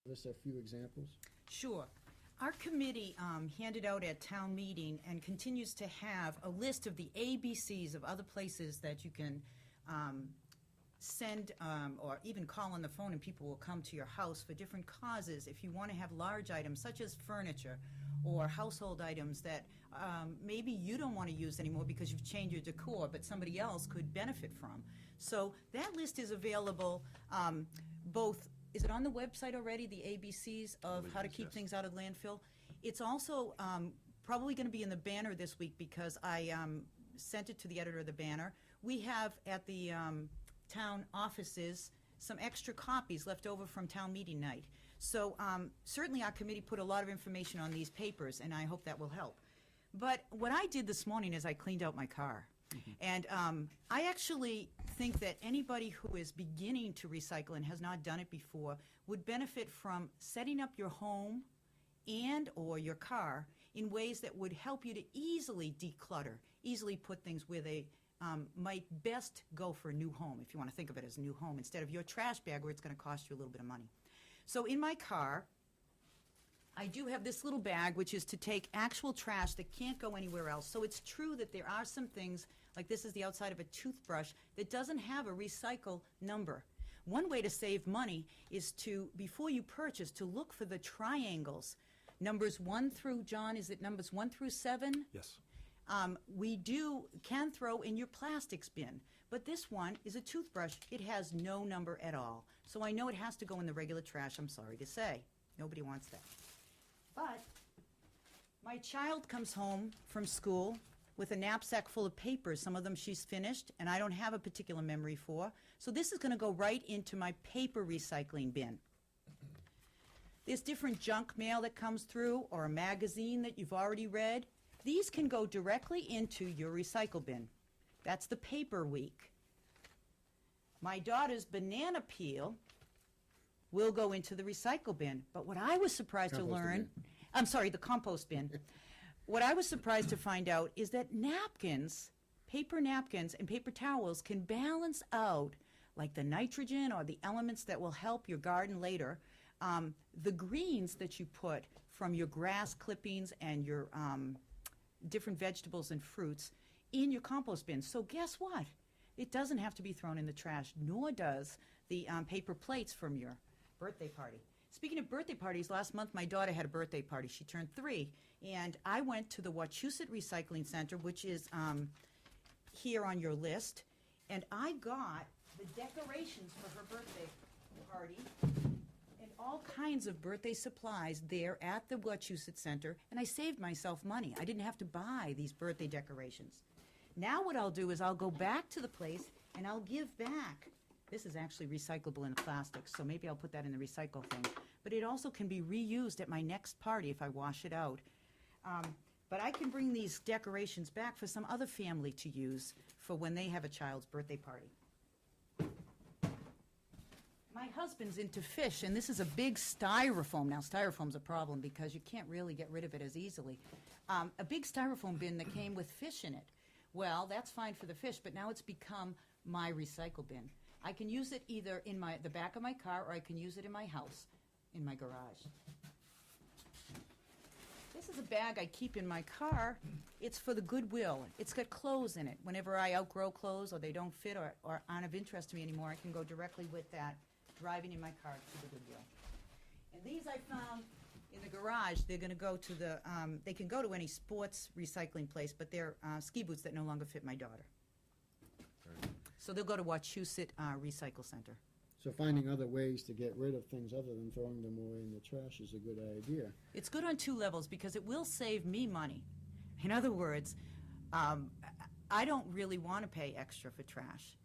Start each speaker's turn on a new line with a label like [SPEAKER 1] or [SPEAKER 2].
[SPEAKER 1] Give us a few examples.
[SPEAKER 2] Sure. Our committee handed out at town meeting and continues to have a list of the ABCs of other places that you can send or even call on the phone and people will come to your house for different causes if you want to have large items such as furniture or household items that maybe you don't want to use anymore because you've changed your decor, but somebody else could benefit from. So that list is available both. Is it on the website already, the ABCs of how to keep things out of landfill? It's also probably going to be in the banner this week because I sent it to the editor of the banner. We have at the town offices some extra copies left over from town meeting night. So certainly our committee put a lot of information on these papers, and I hope that will help. But what I did this morning is I cleaned out my car. And I actually think that anybody who is beginning to recycle and has not done it before would benefit from setting up your home and or your car in ways that would help you to easily declutter, easily put things where they might best go for a new home, if you want to think of it as a new home, instead of your trash bag where it's going to cost you a little bit of money. So in my car, I do have this little bag, which is to take actual trash that can't go anywhere else. So it's true that there are some things, like this is the outside of a toothbrush, that doesn't have a recycle number. One way to save money is to, before you purchase, to look for the triangles. Numbers 1 through, John, is it numbers 1 through 7?
[SPEAKER 3] Yes.
[SPEAKER 2] We can throw in your plastics bin, but this one is a toothbrush. It has no number at all. So I know it has to go in the regular trash, I'm sorry to say. Nobody wants that. But my child comes home from school with a knapsack full of papers. Some of them she's finished, and I don't have a particular memory for. So this is going to go right into my paper recycling bin. There's different junk mail that comes through or a magazine that you've already read. These can go directly into your recycle bin. That's the paper week. My daughter's banana peel will go into the recycle bin. But what I was surprised to learn, I'm sorry, the compost bin. What I was surprised to find out is that napkins, paper napkins and paper towels can balance out, like the nitrogen or the elements that will help your garden later, the greens that you put from your grass clippings and your different vegetables and fruits in your compost bin. So guess what? It doesn't have to be thrown in the trash, nor does the paper plates from your birthday party. Speaking of birthday parties, last month my daughter had a birthday party. She turned 3, and I went to the Wachusett Recycling Center, which is here on your list, and I got the decorations for her birthday party and all kinds of birthday supplies there at the Wachusett Center, and I saved myself money. I didn't have to buy these birthday decorations. Now what I'll do is I'll go back to the place and I'll give back. This is actually recyclable in plastic, so maybe I'll put that in the recycle thing. But it also can be reused at my next party if I wash it out. But I can bring these decorations back for some other family to use for when they have a child's birthday party. My husband's into fish, and this is a big styrofoam. Now, styrofoam's a problem because you can't really get rid of it as easily. A big styrofoam bin that came with fish in it. Well, that's fine for the fish, but now it's become my recycle bin. I can use it either in the back of my car, or I can use it in my house, in my garage. This is a bag I keep in my car. It's for the Goodwill. It's got clothes in it. Whenever I outgrow clothes or they don't fit or aren't of interest to me anymore, I can go directly with that, driving in my car to the Goodwill. And these I found in the garage. They're going to go to the, they can go to any sports recycling place, but they're ski boots that no longer fit my daughter. So they'll go to Wachusett Recycle Center.
[SPEAKER 1] So finding other ways to get rid of things other than throwing them away in the trash is a good idea.
[SPEAKER 2] It's good on 2 levels because it will save me money. In other words, I don't really want to pay extra for trash.